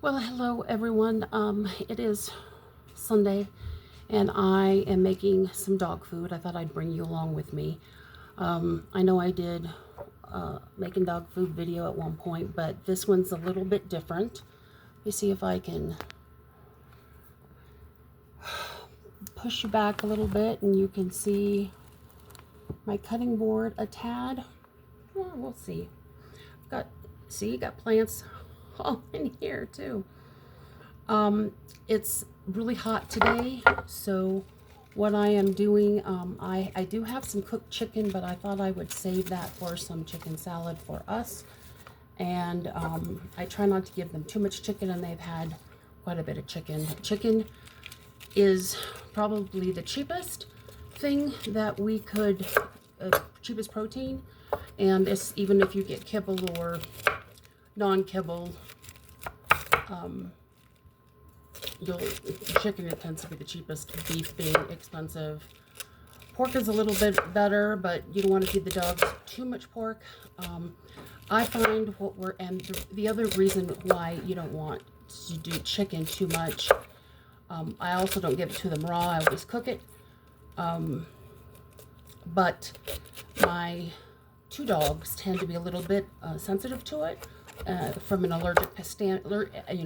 Well, hello everyone. It is Sunday and I am making some dog food. I thought I'd bring you along with me. I know I did making dog food video at one point, but this one's a little bit different. Let me see if I can push you back a little bit and you can see my cutting board a tad. Well, we'll see. Got plants all in here too. It's really hot today, so what I am doing, I do have some cooked chicken, but I thought I would save that for some chicken salad for us. And I try not to give them too much chicken, and they've had quite a bit of chicken. Chicken is probably the cheapest thing that we could, cheapest protein. And it's, even if you get kibble or non-kibble, chicken tends to be the cheapest, beef being expensive. Pork is a little bit better, but you don't want to feed the dogs too much pork. I find and the other reason why you don't want to do chicken too much, I also don't give it to them raw. I always cook it. But my two dogs tend to be a little bit sensitive to it. From an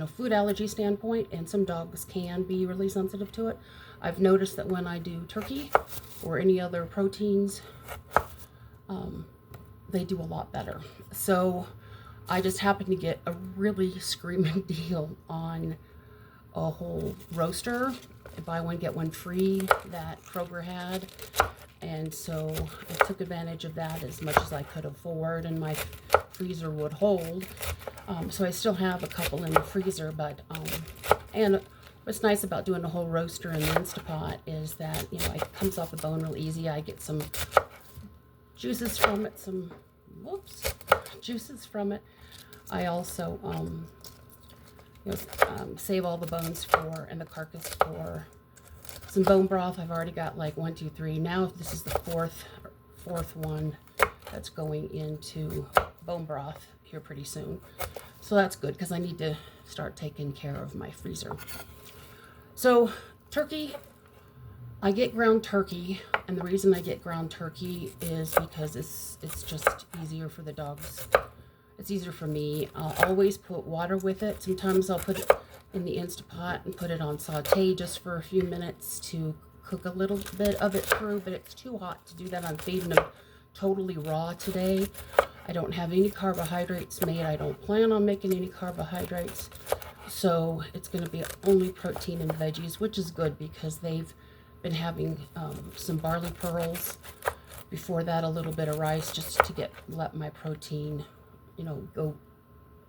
food allergy standpoint, and some dogs can be really sensitive to it. I've noticed that when I do turkey or any other proteins, they do a lot better. So I just happened to get a really screaming deal on a whole roaster, buy one get one free, that Kroger had. And so I took advantage of that as much as I could afford, and my freezer would hold. So I still have a couple in the freezer, but and what's nice about doing a whole roaster in the Instapot is that, you know, it comes off the bone real easy. I get some juices from it, juices from it. I also save all the bones and the carcass for some bone broth. I've already got like 1, 2, 3. Now this is the fourth one that's going into bone broth here pretty soon. So that's good because I need to start taking care of my freezer. So turkey, I get ground turkey, and the reason I get ground turkey is because it's just easier for the dogs. It's easier for me. I'll always put water with it. Sometimes I'll put it in the Instapot and put it on saute just for a few minutes to cook a little bit of it through, but it's too hot to do that. I'm feeding them totally raw today. I don't have any carbohydrates made. I don't plan on making any carbohydrates. So it's going to be only protein and veggies, which is good because they've been having some barley pearls. Before that, a little bit of rice just to let my protein, go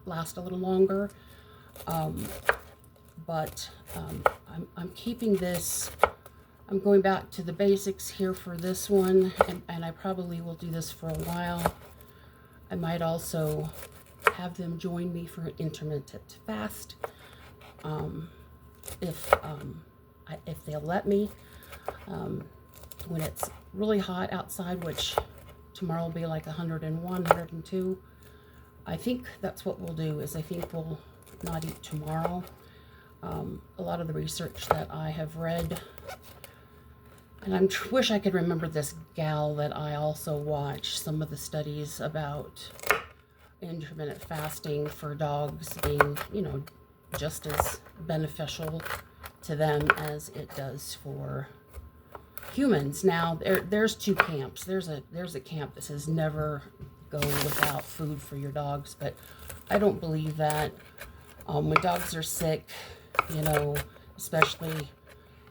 last a little longer. But I'm keeping this. I'm going back to the basics here for this one, and I probably will do this for a while. I might also have them join me for an intermittent fast, if they'll let me. When it's really hot outside, which tomorrow will be like 101, 102, I think that's what we'll do. I think we'll not eat tomorrow. A lot of the research that I have read, and I wish I could remember this gal that I also watched some of the studies about intermittent fasting for dogs being, just as beneficial to them as it does for humans. Now, there's two camps. There's a camp that says never go without food for your dogs, but I don't believe that. When dogs are sick, especially,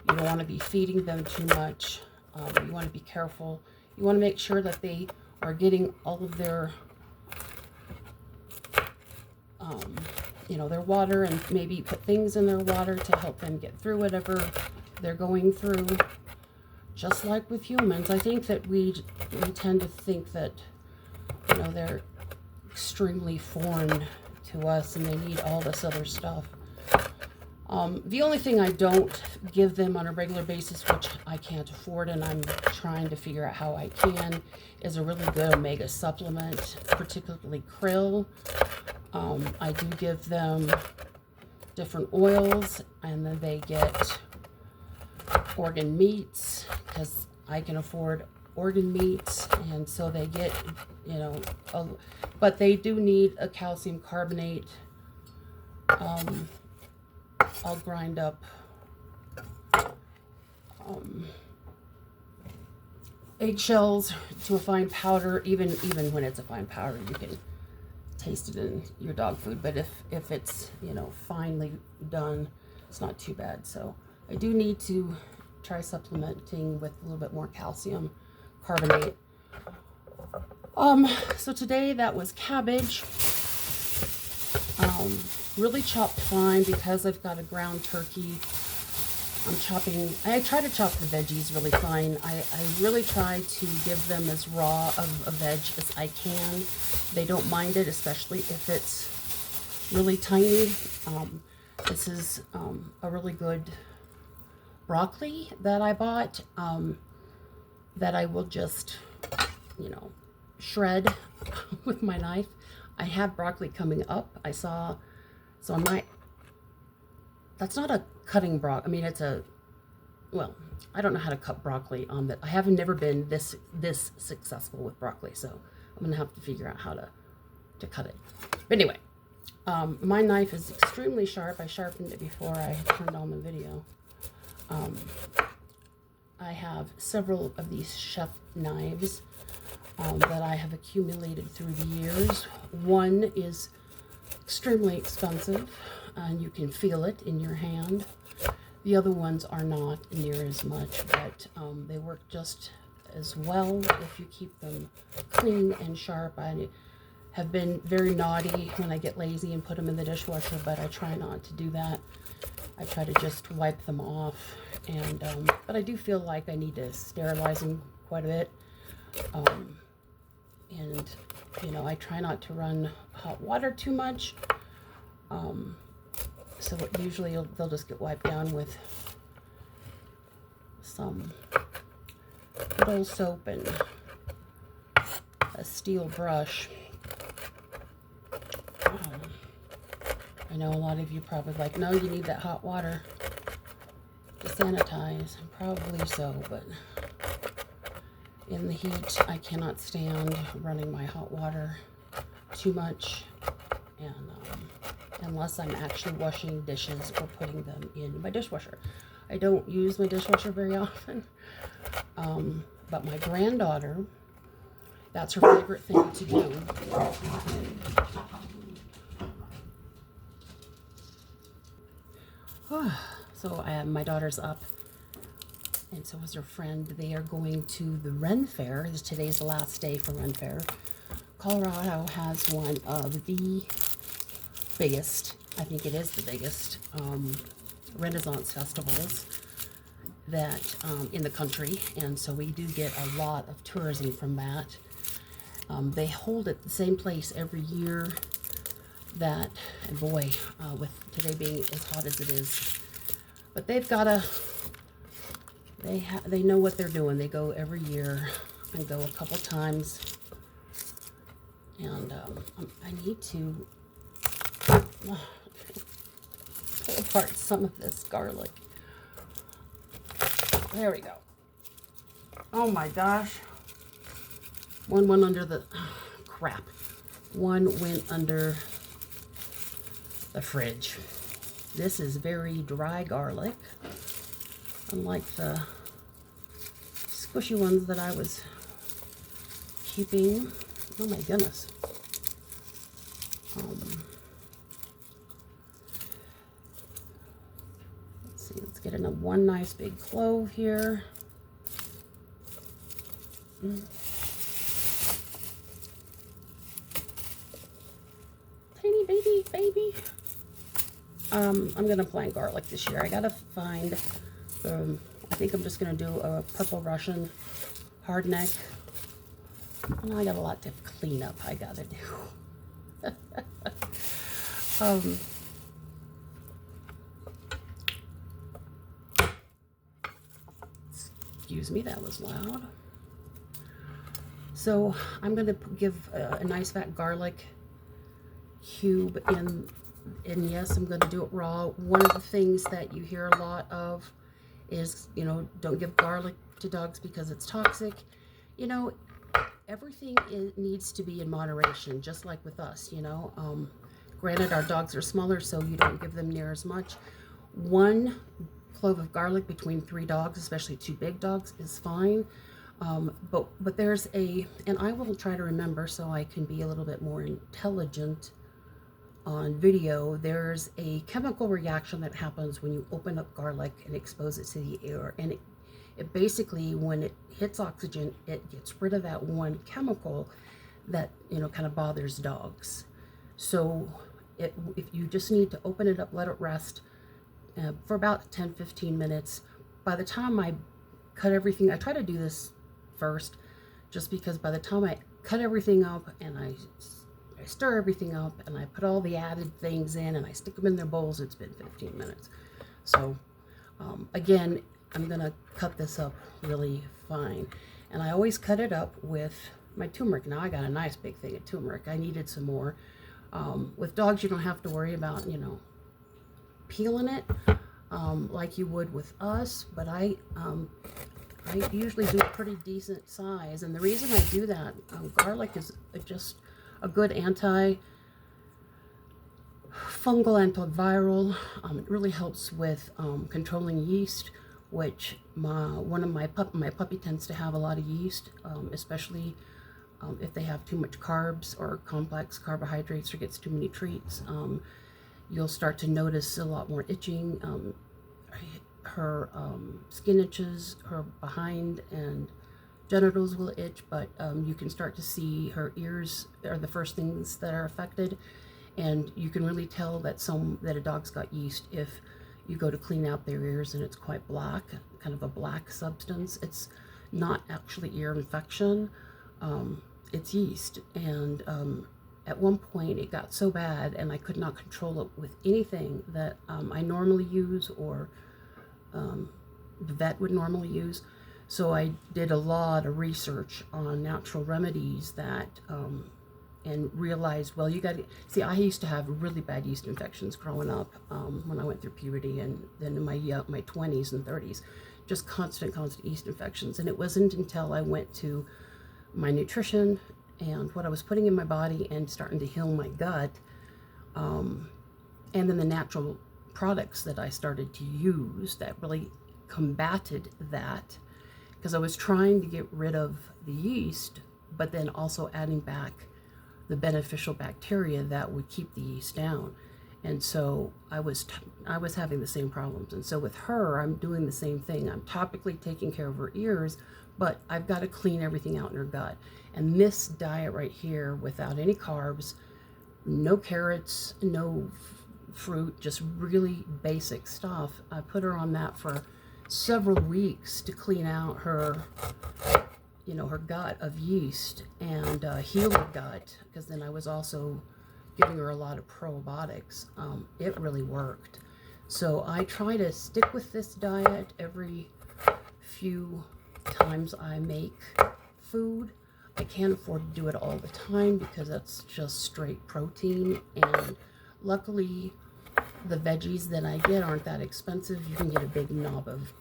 you don't want to be feeding them too much. You want to be careful. You want to make sure that they are getting all of their, their water, and maybe put things in their water to help them get through whatever they're going through. Just like with humans, I think that we tend to think that, they're extremely foreign to us and they need all this other stuff. The only thing I don't give them on a regular basis, which I can't afford and I'm trying to figure out how I can, is a really good omega supplement, particularly krill. I do give them different oils, and then they get organ meats, because I can afford organ meats, and so they get, you know, but they do need a calcium carbonate. I'll grind up eggshells to a fine powder. Even when it's a fine powder, you can taste it in your dog food, but if it's, you know, finely done, it's not too bad. So I do need to try supplementing with a little bit more calcium carbonate. So today that was cabbage, really chopped fine because I've got a ground turkey. I try to chop the veggies really fine. I really try to give them as raw of a veg as I can. They don't mind it, especially if it's really tiny. This is a really good broccoli that I bought, that I will just, you know, shred with my knife. I have broccoli coming up. So I might, that's not a cutting broccoli. I mean, it's well, I don't know how to cut broccoli on that. I have never been this successful with broccoli, so I'm gonna have to figure out how to cut it. But anyway, my knife is extremely sharp. I sharpened it before I turned on the video. I have several of these chef knives that I have accumulated through the years. One is extremely expensive, and you can feel it in your hand. The other ones are not near as much, but they work just as well if you keep them clean and sharp. I have been very naughty when I get lazy and put them in the dishwasher, but I try not to do that. I try to just wipe them off, and but I do feel like I need to sterilize them quite a bit. And you know, I try not to run hot water too much. So usually they'll just get wiped down with some good old soap and a steel brush. I know a lot of you probably like, no, you need that hot water to sanitize. Probably so, but in the heat, I cannot stand running my hot water too much, and unless I'm actually washing dishes or putting them in my dishwasher. I don't use my dishwasher very often, but my granddaughter, that's her favorite thing to do. So my daughter's up, and so is her friend. They are going to the Ren Fair. Today's the last day for Ren Fair. Colorado has one of the biggest, I think it is the biggest, Renaissance festivals that in the country, and so we do get a lot of tourism from that. They hold it the same place every year. That, and boy, with today being as hot as it is, but they've got they know what they're doing. They go every year. I go a couple times, and I need to pull apart some of this garlic. There we go. Oh my gosh. One went under the, crap. One went under the fridge. This is very dry garlic, unlike the squishy ones that I was keeping. Oh my goodness. Let's see, let's get in one nice big clove here. Tiny baby. I'm gonna plant garlic this year. I gotta find I think I'm just gonna do a purple Russian hardneck. And I got a lot to clean up I gotta do. Excuse me, that was loud. So I'm gonna give a nice fat garlic cube in And yes, I'm going to do it raw. One of the things that you hear a lot of is, don't give garlic to dogs because it's toxic. You know, everything needs to be in moderation, just like with us, Granted, our dogs are smaller, so you don't give them near as much. One clove of garlic between 3 dogs, especially 2 big dogs, is fine. But there's and I will try to remember so I can be a little bit more intelligent on video. There's a chemical reaction that happens when you open up garlic and expose it to the air, and it basically, when it hits oxygen, it gets rid of that one chemical that kind of bothers dogs. So if you just need to open it up, let it rest for about 10-15 minutes. By the time I cut everything, I try to do this first, just because by the time I cut everything up and I stir everything up and I put all the added things in and I stick them in their bowls, it's been 15 minutes. So again, I'm gonna cut this up really fine, and I always cut it up with my turmeric. Now I got a nice big thing of turmeric. I needed some more. With dogs, you don't have to worry about peeling it like you would with us, but I usually do a pretty decent size, and the reason I do that, garlic is just a good antifungal, antiviral. It really helps with controlling yeast, which my puppy tends to have a lot of yeast, especially if they have too much carbs or complex carbohydrates or gets too many treats. You'll start to notice a lot more itching. Her skin itches, her behind and genitals will itch, but you can start to see her ears are the first things that are affected, and you can really tell that a dog's got yeast if you go to clean out their ears and it's quite black, kind of a black substance. It's not actually ear infection, it's yeast. And at one point it got so bad and I could not control it with anything that I normally use or the vet would normally use. So I did a lot of research on natural remedies that and realized, well, you got to see, I used to have really bad yeast infections growing up when I went through puberty, and then in my 20s and 30s, just constant yeast infections. And it wasn't until I went to my nutrition and what I was putting in my body and starting to heal my gut, and then the natural products that I started to use that really combated that, because I was trying to get rid of the yeast, but then also adding back the beneficial bacteria that would keep the yeast down. And so I was having the same problems. And so with her, I'm doing the same thing. I'm topically taking care of her ears, but I've got to clean everything out in her gut. And this diet right here, without any carbs, no carrots, no fruit, just really basic stuff. I put her on that for several weeks to clean out her her gut of yeast and heal her gut, because then I was also giving her a lot of probiotics. It really worked. So I try to stick with this diet every few times I make food. I can't afford to do it all the time because that's just straight protein, and luckily the veggies that I get aren't that expensive. You can get a big knob of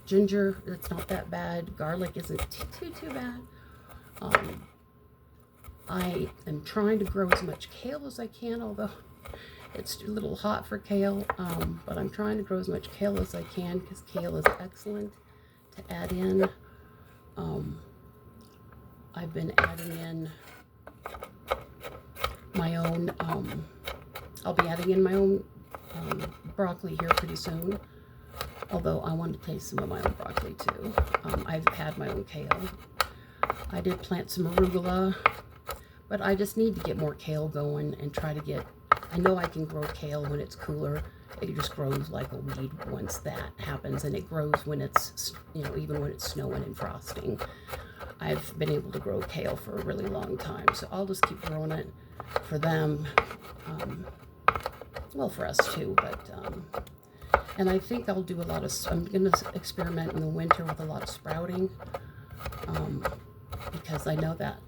ginger. That's not that bad. Garlic isn't too bad. I am trying to grow as much kale as I can, although it's a little hot for kale, but I'm trying to grow as much kale as I can because kale is excellent to add in. I've been adding in my own, I'll be adding in my own broccoli here pretty soon, although I want to taste some of my own broccoli too. I've had my own kale. I did plant some arugula, but I just need to get more kale going and try to get, I know I can grow kale when it's cooler. It just grows like a weed once that happens, and it grows when it's, even when it's snowing and frosting. I've been able to grow kale for a really long time, so I'll just keep growing it for them. Well, for us too, but and I think I'll do a lot of, I'm going to experiment in the winter with a lot of sprouting, because I know that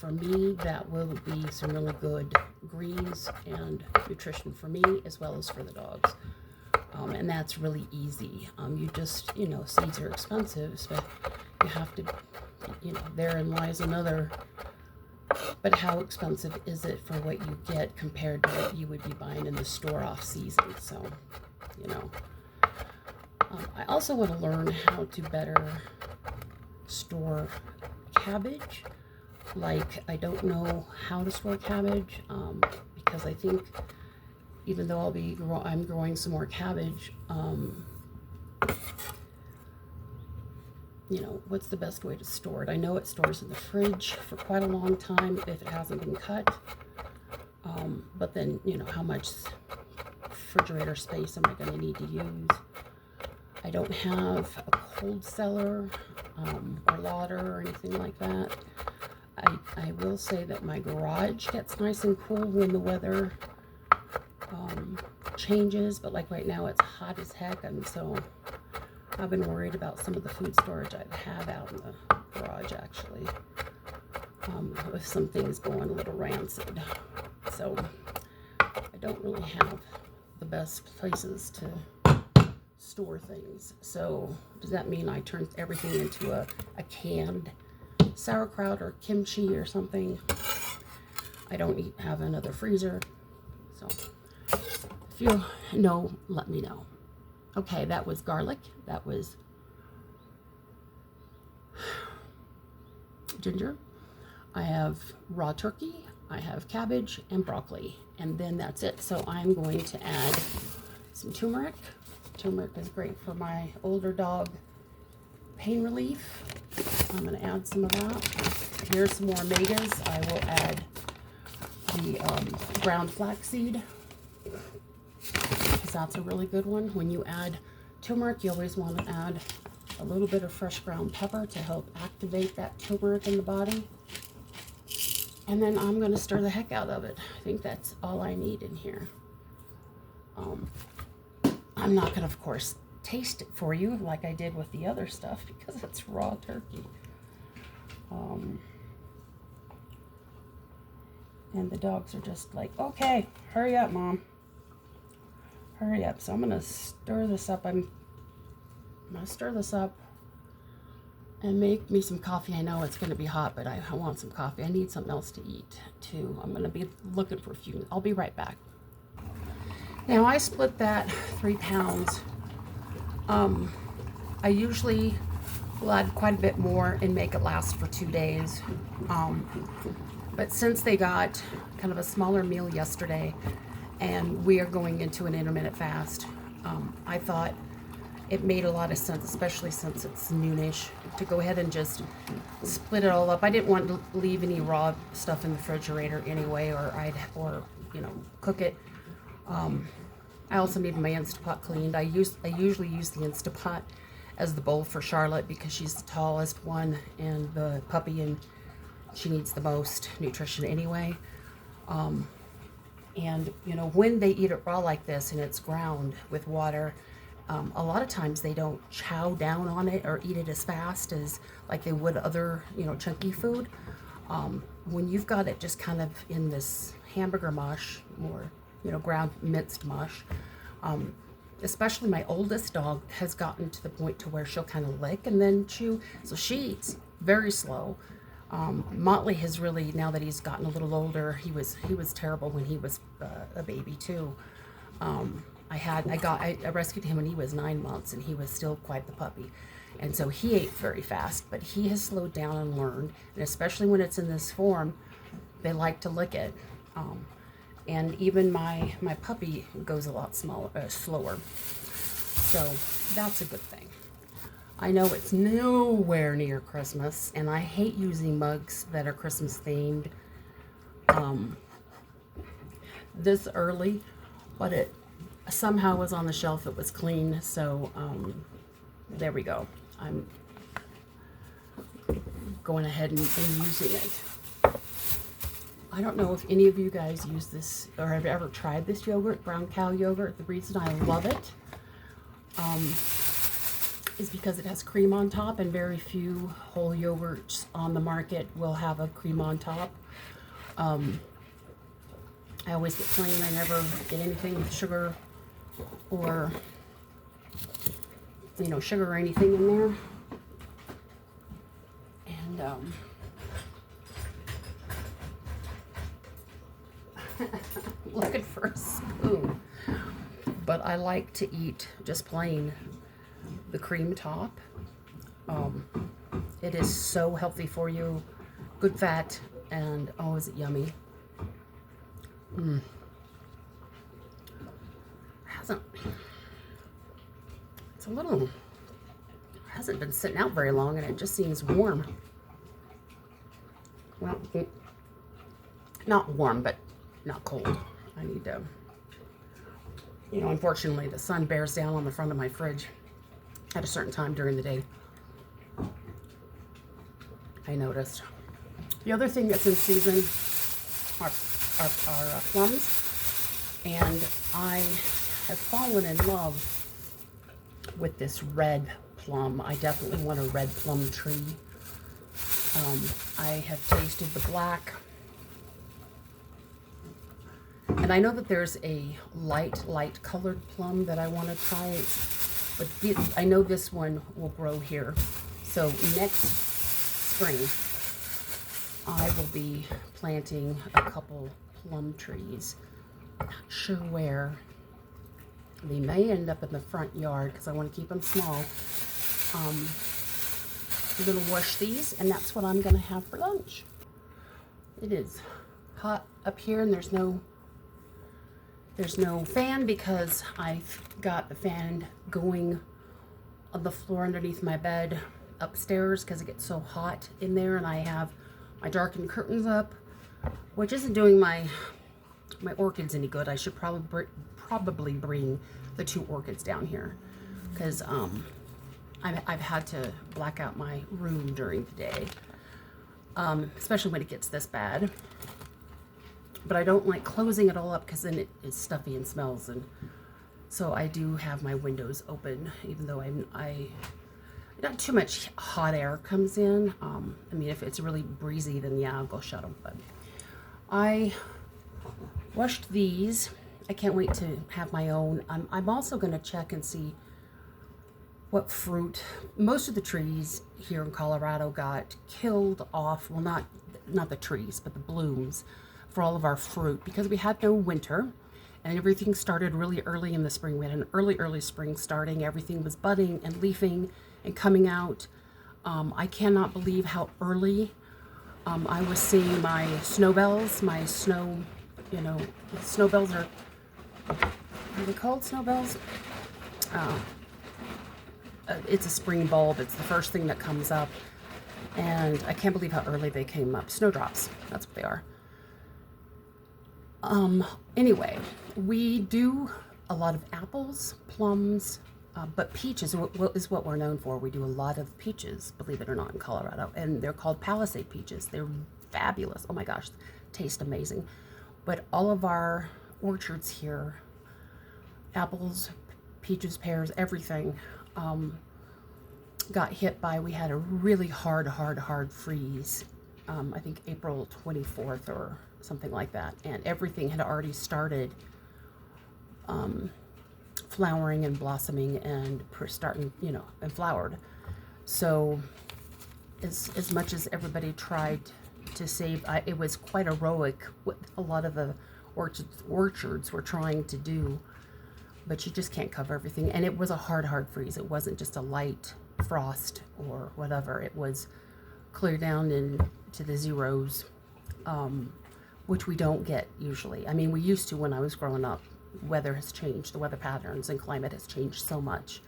for me, that will be some really good greens and nutrition for me as well as for the dogs. And that's really easy. You just, you know, seeds are expensive, so you have to, you know, therein lies another. But how expensive is it for what you get compared to what you would be buying in the store off season? So, you know. I also want to learn how to better store cabbage. Like, I don't know how to store cabbage because I think even though I'm growing some more cabbage, you know, what's the best way to store it? I know it stores in the fridge for quite a long time if it hasn't been cut. But then, you know, how much refrigerator space am I going to need to use? I don't have a cold cellar or lauder or anything like that. I will say that my garage gets nice and cool when the weather changes, but like right now it's hot as heck, and so I've been worried about some of the food storage I have out in the garage, actually, with some things going a little rancid. So I don't really have the best places to store things. So does that mean I turn everything into a canned sauerkraut or kimchi or something? I don't have another freezer. So if you know, let me know. Okay, that was garlic. That was ginger. I have raw turkey. I have cabbage and broccoli. And then that's it. So I'm going to add some turmeric. Turmeric is great for my older dog pain relief. I'm going to add some of that. Here's some more omegas. I will add the ground flaxseed, because that's a really good one. When you add turmeric, you always want to add a little bit of fresh ground pepper to help activate that turmeric in the body. And then I'm going to stir the heck out of it. I think that's all I need in here. I'm not going to, of course, taste it for you like I did with the other stuff because it's raw turkey. And the dogs are just like, okay, hurry up, Mom. Hurry up. So I'm going to stir this up. I'm going to stir this up and make me some coffee. I know it's going to be hot, but I want some coffee. I need something else to eat, too. I'm going to be looking for a few minutes. I'll be right back. Now, I split that 3 pounds. I usually will add quite a bit more and make it last for 2 days. But since they got kind of a smaller meal yesterday and we are going into an intermittent fast, I thought it made a lot of sense, especially since it's noonish, to go ahead and just split it all up. I didn't want to leave any raw stuff in the refrigerator anyway, or you know, cook it. I also need my Instapot cleaned. I usually use the Instapot as the bowl for Charlotte because she's the tallest one and the puppy, and she needs the most nutrition anyway. And you know, when they eat it raw like this and it's ground with water, a lot of times they don't chow down on it or eat it as fast as like they would other, you know, chunky food. When you've got it just kind of in this hamburger mush or, you know, ground minced mush, especially my oldest dog has gotten to the point to where she'll kind of lick and then chew. So she eats very slow. Motley has really, now that he's gotten a little older, he was terrible when he was a baby too. I rescued him when he was 9 months and he was still quite the puppy. And so he ate very fast, but he has slowed down and learned, and especially when it's in this form, they like to lick it. And even my puppy goes a lot slower. So that's a good thing. I know it's nowhere near Christmas, and I hate using mugs that are Christmas themed this early, but it somehow was on the shelf. It was clean, so there we go. I'm going ahead and using it. I don't know if any of you guys use this or have ever tried this yogurt, brown cow yogurt. The reason I love it is because it has cream on top, and very few whole yogurts on the market will have a cream on top. I always get plain. I never get anything with sugar or, you know, sugar or anything in there. And looking for a spoon, but I like to eat just plain the cream top. It is so healthy for you, good fat, and oh, is it yummy. Hasn't been sitting out very long, and it just seems warm. Well, not warm, but not cold. I need to, you know, unfortunately the sun bears down on the front of my fridge at a certain time during the day. I noticed. The other thing that's in season are plums, and I have fallen in love with this red plum. I definitely want a red plum tree. I have tasted the black, and I know that there's a light colored plum that I want to try, but I know this one will grow here. So next spring, I will be planting a couple plum trees. Not sure where. They may end up in the front yard because I want to keep them small. I'm going to wash these, and that's what I'm going to have for lunch. It is hot up here, and there's no fan because I've got the fan going on the floor underneath my bed upstairs because it gets so hot in there, and I have my darkened curtains up, which isn't doing my orchids any good. I should probably bring the 2 orchids down here because I've had to black out my room during the day, especially when it gets this bad. But I don't like closing it all up because then it's stuffy and smells, and so I do have my windows open, even though not too much hot air comes in. I mean, if it's really breezy, then yeah, I'll go shut them. But I washed these. I can't wait to have my own. I'm also going to check and see what fruit. Most of the trees here in Colorado got killed off. Well, not the trees, but the blooms for all of our fruit because we had no winter, and everything started really early in the spring. We had an early spring starting. Everything was budding and leafing and coming out. I cannot believe how early I was seeing my snowbells, snowbells are they called snowbells? It's a spring bulb. It's the first thing that comes up, and I can't believe how early they came up. Snowdrops, that's what they are. Anyway, we do a lot of apples, plums, but peaches is what we're known for. We do a lot of peaches, believe it or not, in Colorado, and they're called Palisade peaches. They're fabulous. Oh my gosh, taste amazing. But all of our orchards here, apples, peaches, pears, everything, got hit by, we had a really hard freeze. I think April 24th or something like that, and everything had already started flowering and blossoming and starting, and flowered. So as much as everybody tried to save, it was quite heroic what a lot of the orchards were trying to do, but you just can't cover everything. And it was a hard freeze. It wasn't just a light frost or whatever. It was clear down into the zeros, which we don't get usually. I mean, we used to when I was growing up. Weather has changed. The weather patterns and climate has changed so much.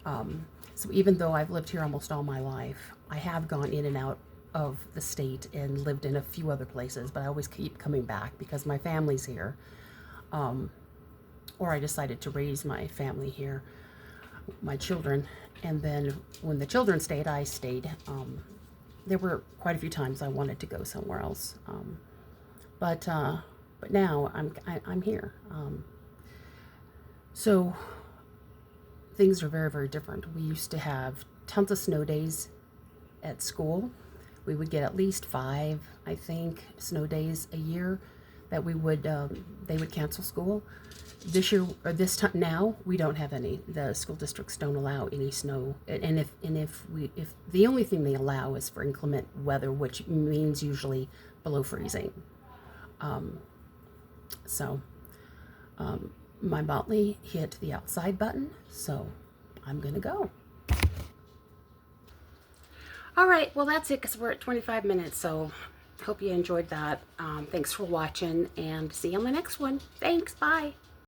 So even though I've lived here almost all my life, I have gone in and out of the state and lived in a few other places, but I always keep coming back because my family's here. Or I decided to raise my family here, my children. And then when the children stayed, I stayed. There were quite a few times I wanted to go somewhere else. But now I'm here. So things are very, very different. We used to have tons of snow days at school. We would get at least 5, I think, snow days a year that we would they would cancel school. This year, or this time now, we don't have any. The school districts don't allow any snow, and if the only thing they allow is for inclement weather, which means usually below freezing. So my Motley hit the outside button, so I'm gonna go. All right, well that's it, because we're at 25 minutes, so hope you enjoyed that. Thanks for watching, and see you on the next one. Thanks, bye.